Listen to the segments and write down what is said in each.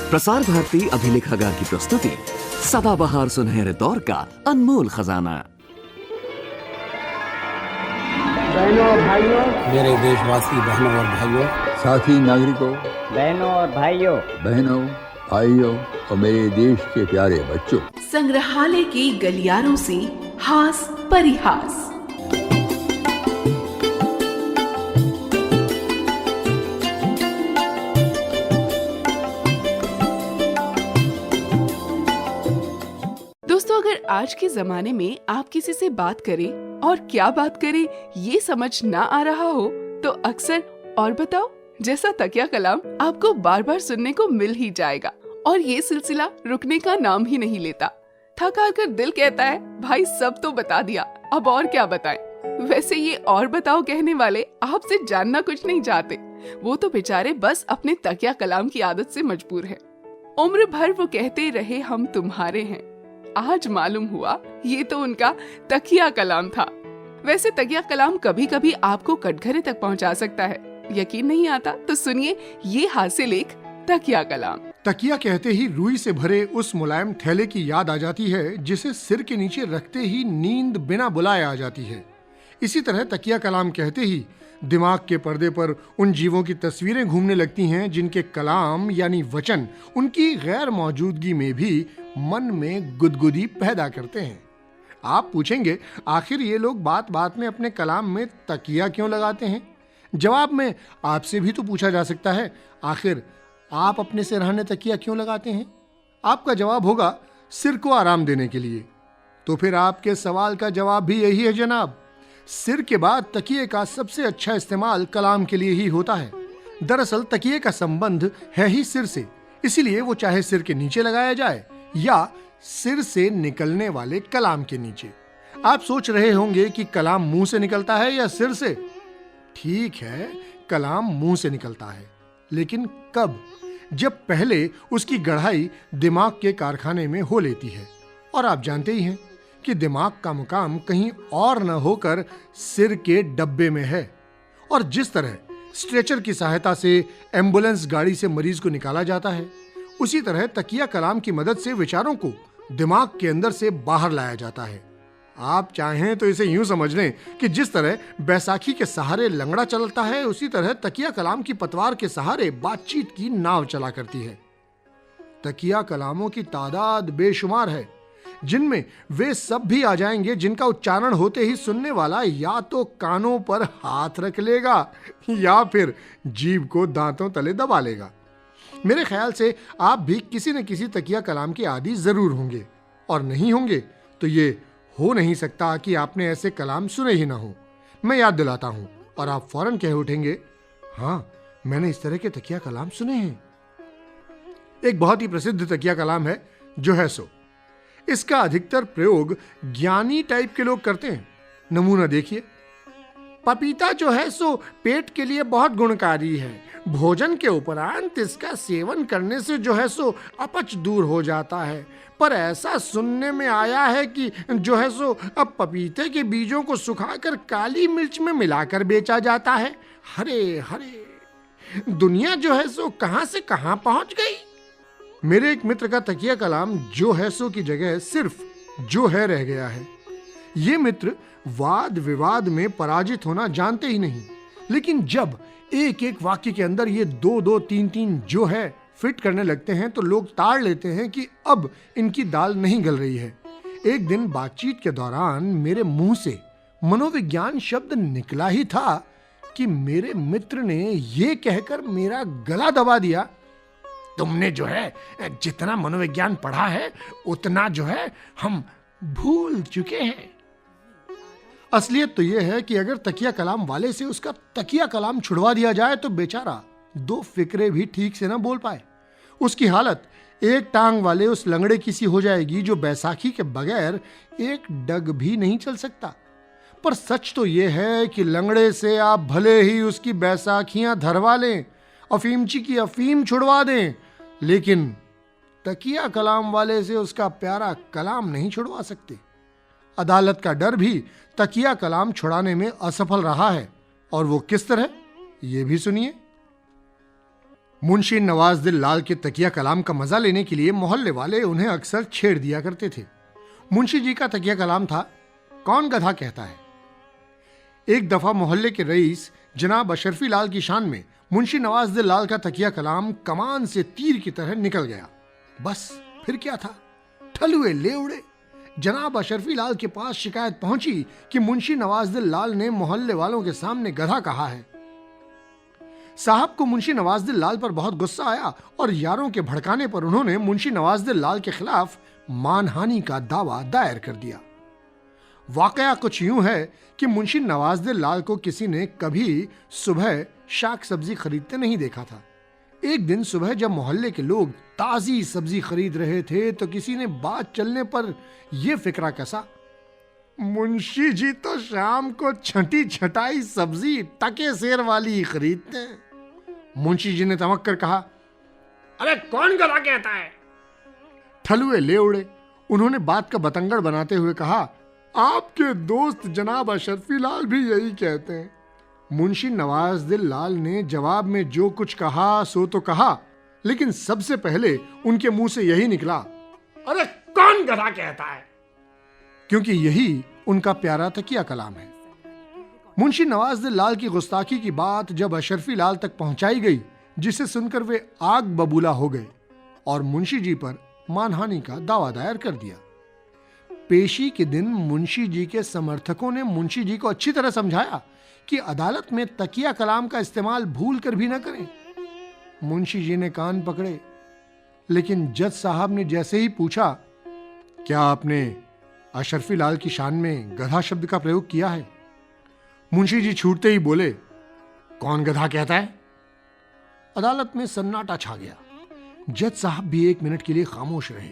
प्रसार भारती अभिलेखागार की प्रस्तुति सदाबहार सुनहरे दौर का अनमोल खजाना। बहनों और भाइयों, मेरे देशवासी बहनों और भाइयों, साथी नागरिकों, बहनों और भाइयों, बहनों, भाइयों और मेरे देश के प्यारे बच्चों, संग्रहालय की गलियारों से हास परिहास। दोस्तों, अगर आज के जमाने में आप किसी से बात करें और क्या बात करें ये समझ ना आ रहा हो तो अक्सर और बताओ जैसा तकिया कलाम आपको बार बार सुनने को मिल ही जाएगा और ये सिलसिला रुकने का नाम ही नहीं लेता। थक हार कर दिल कहता है भाई सब तो बता दिया, अब और क्या बताएं। वैसे ये और बताओ कहने वाले आपसे जानना कुछ नहीं चाहते, वो तो बेचारे बस अपने तकिया कलाम की आदत से मजबूर है। उम्र भर वो कहते रहे हम तुम्हारे हैं, आज मालूम हुआ ये तो उनका तकिया कलाम था। वैसे तकिया कलाम कभी कभी आपको कटघरे तक पहुंचा सकता है। यकीन नहीं आता तो सुनिए ये हास्य लेख तकिया कलाम। तकिया कहते ही रुई से भरे उस मुलायम थैले की याद आ जाती है जिसे सिर के नीचे रखते ही नींद बिना बुलाए आ जाती है। इसी तरह तकिया कलाम कहते ही दिमाग के पर्दे पर उन जीवों की तस्वीरें घूमने लगती हैं जिनके कलाम यानी वचन उनकी गैर मौजूदगी में भी मन में गुदगुदी पैदा करते हैं। आप पूछेंगे आखिर ये लोग बात बात में अपने कलाम में तकिया क्यों लगाते हैं? जवाब में आपसे भी तो पूछा जा सकता है, आखिर आप अपने सिरहाने तकिया क्यों लगाते हैं? आपका जवाब होगा सिर को आराम देने के लिए। तो फिर आपके सवाल का जवाब भी यही है जनाब, सिर के बाद तकिए का सबसे अच्छा इस्तेमाल कलाम के लिए ही होता है। दरअसल तकिए का संबंध है ही सिर से, इसीलिए वो चाहे सिर के नीचे लगाया जाए या सिर से निकलने वाले कलाम के नीचे। आप सोच रहे होंगे कि कलाम मुंह से निकलता है या सिर से? ठीक है, कलाम मुंह से निकलता है, लेकिन कब? जब पहले उसकी गढ़ाई दिमाग के कारखाने में हो लेती है। और आप जानते ही हैं कि दिमाग का मुकाम कहीं और न होकर सिर के डब्बे में है। और जिस तरह स्ट्रेचर की सहायता से एम्बुलेंस गाड़ी से मरीज को निकाला जाता है, उसी तरह तकिया कलाम की मदद से विचारों को दिमाग के अंदर से बाहर लाया जाता है। आप चाहें तो इसे यूं समझ लें कि जिस तरह बैसाखी के सहारे लंगड़ा चलता है, उसी तरह तकिया कलाम की पतवार के सहारे बातचीत की नाव चला करती है। तकिया कलामों की तादाद बेशुमार है, जिनमें वे सब भी आ जाएंगे जिनका उच्चारण होते ही सुनने वाला या तो कानों पर हाथ रख लेगा या फिर जीभ को दांतों तले दबा लेगा। मेरे ख्याल से आप भी किसी न किसी तकिया कलाम के आदी जरूर होंगे, और नहीं होंगे तो ये हो नहीं सकता कि आपने ऐसे कलाम सुने ही ना हो। मैं याद दिलाता हूं और आप फौरन कह उठेंगे, हाँ मैंने इस तरह के तकिया कलाम सुने हैं। एक बहुत ही प्रसिद्ध तकिया कलाम है जो है सो। इसका अधिकतर प्रयोग ज्ञानी टाइप के लोग करते हैं। नमूना देखिए, पपीता जो है सो पेट के लिए बहुत गुणकारी है, भोजन के उपरांत इसका सेवन करने से जो है सो अपच दूर हो जाता है। पर ऐसा सुनने में आया है कि जो है सो अब पपीते के बीजों को सुखाकर काली मिर्च में मिलाकर बेचा जाता है। हरे हरे, दुनिया जो है सो कहां से कहां पहुंच गई। मेरे एक मित्र का तकिया कलाम जो है सो की जगह सिर्फ जो है रह गया है। ये मित्र वाद विवाद में पराजित होना जानते ही नहीं, लेकिन जब एक एक वाक्य के अंदर ये दो दो तीन तीन जो है फिट करने लगते हैं तो लोग ताड़ लेते हैं कि अब इनकी दाल नहीं गल रही है। एक दिन बातचीत के दौरान मेरे मुंह से मनोविज्ञान शब्द निकला ही था कि मेरे मित्र ने ये कहकर मेरा गला दबा दिया, तुमने जो है जितना मनोविज्ञान पढ़ा है उतना जो है हम भूल चुके हैं। असलियत तो यह है कि अगर तकिया कलाम वाले से उसका तकिया कलाम छुड़वा दिया जाए तो बेचारा दो फिक्रे भी ठीक से ना बोल पाए। उसकी हालत एक टांग वाले उस लंगड़े की सी हो जाएगी जो बैसाखी के बगैर एक डग भी नहीं चल सकता। पर सच तो यह है कि लंगड़े से आप भले ही उसकी बैसाखियां धरवा लें, अफीमची की अफीम छुड़वा दें, लेकिन तकिया कलाम वाले से उसका प्यारा कलाम नहीं छुड़वा सकते। अदालत का डर भी तकिया कलाम छुड़ाने में असफल रहा है, और वो किस तरह, ये भी सुनिए। मुंशी नवाजुद्दीन लाल के तकिया कलाम का मजा लेने के लिए मोहल्ले वाले उन्हें अक्सर छेड़ दिया करते थे। मुंशी जी का तकिया कलाम था, कौन गधा कहता है। एक दफा मोहल्ले के रईस जनाब अशरफी लाल की शान में मुंशी नवाजुद्दीन लाल का तकिया कलाम कमान से तीर की तरह निकल गया। बस फिर क्या था, ठलुए ले उड़े। जनाब अशरफी लाल के पास शिकायत पहुंची कि मुंशी नवाजुद्दीन लाल ने मोहल्ले वालों के सामने गधा कहा है। साहब को मुंशी नवाजुद्दीन लाल पर बहुत गुस्सा आया और यारों के भड़काने पर उन्होंने मुंशी नवाजुद्दीन लाल के खिलाफ मानहानि का दावा दायर कर दिया। वाकया कुछ यूं है कि मुंशी नवाजुद्दीन लाल को किसी ने कभी सुबह शाक सब्जी खरीदते नहीं देखा था। एक दिन सुबह जब मोहल्ले के लोग ताजी सब्जी खरीद रहे थे तो किसी ने बात चलने पर यह फिक्रा कसा, मुंशी जी तो शाम को छठी छटाई सब्जी टके सेर वाली ही खरीदते हैं। मुंशी जी ने तमक कर कहा, अरे कौन गधा कहता है। ठलुए ले उड़े। उन्होंने बात का बतंगड़ बनाते हुए कहा, आपके दोस्त जनाब अशरफी लाल भी यही कहते हैं। मुंशी नवाजुद्दीन लाल ने जवाब में जो कुछ कहा सो तो कहा, लेकिन सबसे पहले उनके मुंह से यही निकला, अरे कौन गधा कहता है, क्योंकि यही उनका प्यारा तकिया कलाम है। मुंशी नवाजुद्दीन लाल की गुस्ताखी की बात जब अशरफी लाल तक पहुंचाई गई, जिसे सुनकर वे आग बबूला हो गए और मुंशी जी पर मानहानि का दावा दायर कर दिया। पेशी के दिन मुंशी जी के समर्थकों ने मुंशी जी को अच्छी तरह समझाया कि अदालत में तकिया कलाम का इस्तेमाल भूल कर भी न करें। मुंशी जी ने कान पकड़े, लेकिन जज साहब ने जैसे ही पूछा, क्या आपने अशरफी लाल की शान में गधा शब्द का प्रयोग किया है, मुंशी जी छूटते ही बोले, कौन गधा कहता है। अदालत में सन्नाटा छा गया। जज साहब भी एक मिनट के लिए खामोश रहे।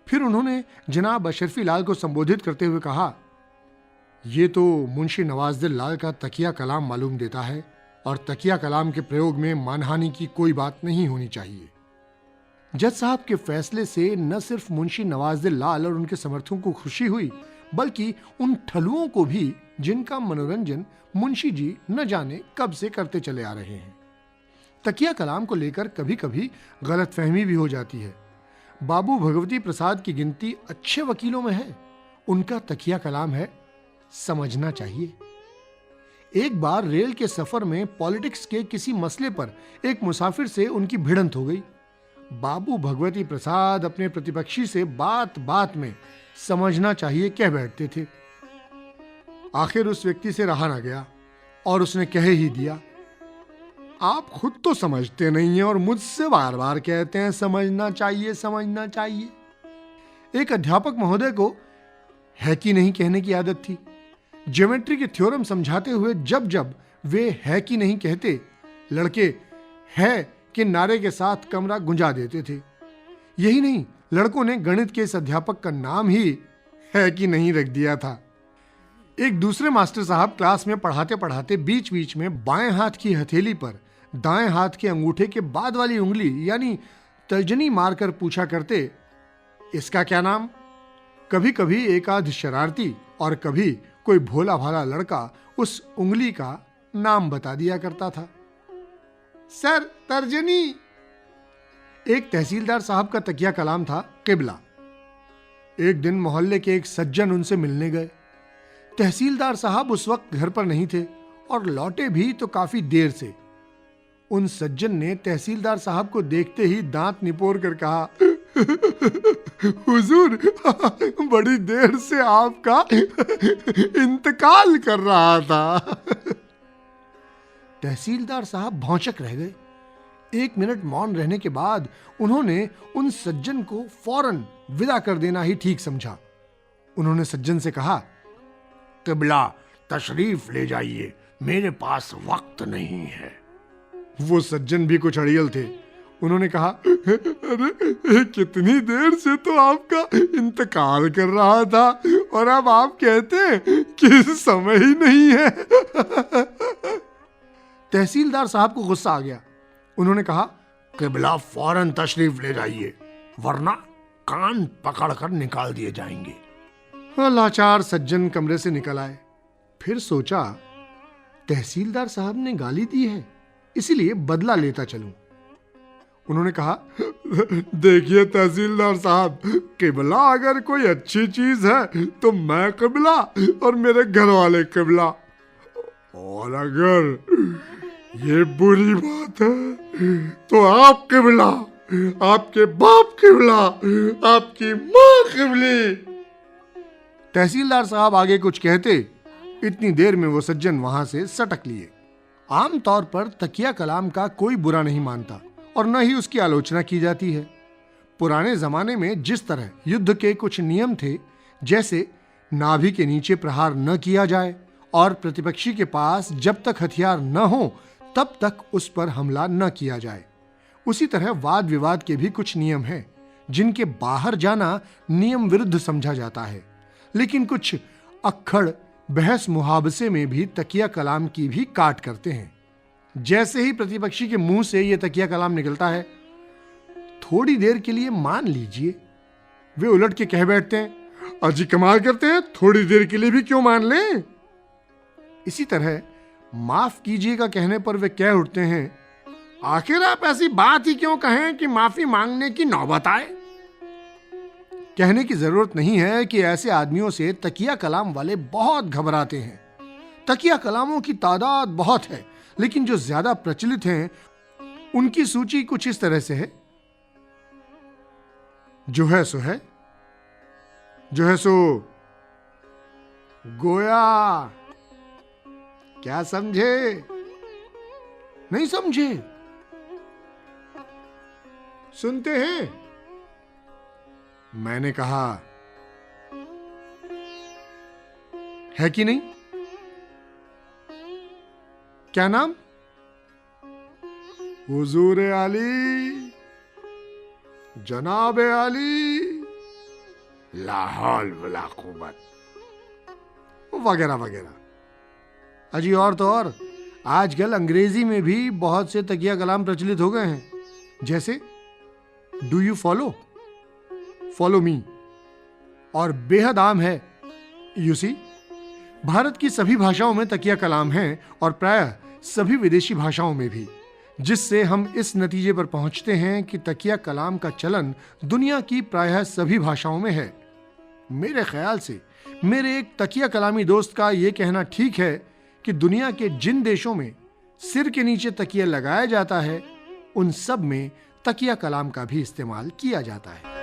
फिर उन्होंने जनाब अशरफी लाल को संबोधित करते हुए कहा, यह तो मुंशी नवाजुद्दीन लाल का तकिया कलाम मालूम देता है और तकिया कलाम के प्रयोग में मानहानि की कोई बात नहीं होनी चाहिए। जज साहब के फैसले से न सिर्फ मुंशी नवाजुद्दीन लाल और उनके समर्थकों को खुशी हुई, बल्कि उन ठलुओं को भी जिनका मनोरंजन मुंशी जी न जाने कब से करते चले आ रहे हैं। तकिया कलाम को लेकर कभी कभी गलतफहमी भी हो जाती है। बाबू भगवती प्रसाद की गिनती अच्छे वकीलों में है। उनका तकिया कलाम है, समझना चाहिए। एक बार रेल के सफर में पॉलिटिक्स के किसी मसले पर एक मुसाफिर से उनकी भिड़ंत हो गई। बाबू भगवती प्रसाद अपने प्रतिपक्षी से बात बात में समझना चाहिए कह बैठते थे। आखिर उस व्यक्ति से रहा ना गया और उसने कह ही दिया, आप खुद तो समझते नहीं हैं और मुझसे बार बार कहते हैं समझना चाहिए, समझना चाहिए। एक अध्यापक महोदय को है कि नहीं कहने की आदत थी। ज्योमेट्री के थ्योरम समझाते हुए जब जब वे है कि नहीं कहते, लड़के है के नारे के साथ कमरा गुंजा देते थे। यही नहीं, लड़कों ने गणित के इस अध्यापक का नाम ही है कि नहीं रख दिया था। एक दूसरे मास्टर साहब क्लास में पढ़ाते पढ़ाते बीच बीच में बाएं हाथ की हथेली पर दाएं हाथ के अंगूठे के बाद वाली उंगली यानी तर्जनी मारकर पूछा करते, इसका क्या नाम। कभी कभी एक आध शरारती और कभी कोई भोला भाला लड़का उस उंगली का नाम बता दिया करता था। सर, तर्जनी। एक तहसीलदार साहब का तकिया कलाम था, किबला। एक दिन मोहल्ले के एक सज्जन उनसे मिलने गए। तहसीलदार साहब उस वक्त घर पर नहीं थे और लौटे भी तो काफी देर से। उन सज्जन ने तहसीलदार साहब को देखते ही दांत निपोर कर कहा, हुजूर, बड़ी देर से आपका इंतकाल कर रहा था। तहसीलदार साहब भौंचक रह गए। एक मिनट मौन रहने के बाद उन्होंने उन सज्जन को फौरन विदा कर देना ही ठीक समझा। उन्होंने सज्जन से कहा, किबला, तशरीफ ले जाइए, मेरे पास वक्त नहीं है। वो सज्जन भी कुछ अड़ियल थे। उन्होंने कहा, अरे कितनी देर से तो आपका इंतकाल कर रहा था और अब आप कहते हैं कि समय ही नहीं है। तहसीलदार साहब को गुस्सा आ गया। उन्होंने कहा, किबला, फौरन तशरीफ ले जाइए, वरना कान पकड़कर निकाल दिए जाएंगे। लाचार सज्जन कमरे से निकल आए। फिर सोचा, तहसीलदार साहब ने गाली दी है, इसीलिए बदला लेता चलूं। उन्होंने कहा, देखिए तहसीलदार साहब, किबला अगर कोई अच्छी चीज है तो मैं किबला और मेरे घर वाले किबला, और अगर ये बुरी बात है तो आप किबला, आपके बाप किबला, आपकी माँ किबली। तहसीलदार साहब आगे कुछ कहते, इतनी देर में वो सज्जन वहां से सटक लिए। आमतौर पर तकिया कलाम का कोई बुरा नहीं मानता और न ही उसकी आलोचना की जाती है। पुराने जमाने में जिस तरह युद्ध के कुछ नियम थे, जैसे नाभि के नीचे प्रहार न किया जाए और प्रतिपक्षी के पास जब तक हथियार न हो तब तक उस पर हमला न किया जाए, उसी तरह वाद विवाद के भी कुछ नियम हैं जिनके बाहर जाना नियम विरुद्ध समझा जाता है। लेकिन कुछ अक्खड़ बहस मुहावसे में भी तकिया कलाम की भी काट करते हैं। जैसे ही प्रतिपक्षी के मुंह से यह तकिया कलाम निकलता है, थोड़ी देर के लिए मान लीजिए, वे उलट के कह बैठते हैं, अजी कमाल करते हैं, थोड़ी देर के लिए भी क्यों मान लें। इसी तरह माफ कीजिएगा कहने पर वे कह उठते हैं, आखिर आप ऐसी बात ही क्यों कहें कि माफी मांगने की नौबत आए। कहने की जरूरत नहीं है कि ऐसे आदमियों से तकिया कलाम वाले बहुत घबराते हैं। तकिया कलामों की तादाद बहुत है, लेकिन जो ज्यादा प्रचलित हैं उनकी सूची कुछ इस तरह से है, जो है सो है, जो है सो गोया। क्या समझे? नहीं समझे? सुनते हैं? मैंने कहा, है कि नहीं? क्या नाम? हुजूर आली, जनाब आली, ला हौल वला कुव्वत, वगैरह वगैरह। अजी और तो और, आजकल अंग्रेजी में भी बहुत से तकिया कलाम प्रचलित हो गए हैं, जैसे do you follow, follow me, और बेहद आम है यू सी। भारत की सभी भाषाओं में तकिया कलाम हैं और प्रायः सभी विदेशी भाषाओं में भी, जिससे हम इस नतीजे पर पहुंचते हैं कि तकिया कलाम का चलन दुनिया की प्रायः सभी भाषाओं में है। मेरे ख्याल से मेरे एक तकिया कलामी दोस्त का यह कहना ठीक है कि दुनिया के जिन देशों में सिर के नीचे तकिया लगाया जाता है, उन सब में तकिया कलाम का भी इस्तेमाल किया जाता है।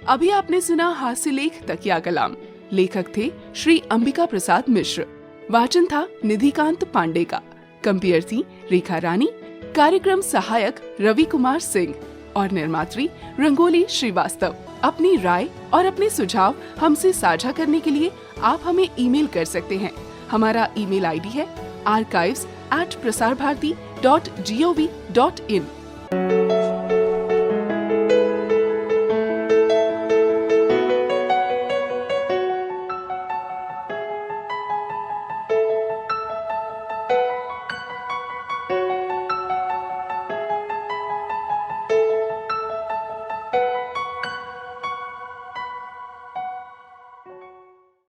अभी आपने सुना हास्य लेख तकिया कलाम। लेखक थे श्री अंबिका प्रसाद मिश्र। वाचन था निधिकांत पांडे का। कंपेयर थी रेखा रानी। कार्यक्रम सहायक रवि कुमार सिंह और निर्मात्री रंगोली श्रीवास्तव। अपनी राय और अपने सुझाव हमसे साझा करने के लिए आप हमें ईमेल कर सकते हैं। हमारा ईमेल आईडी है archives@prasarbharati.gov.in।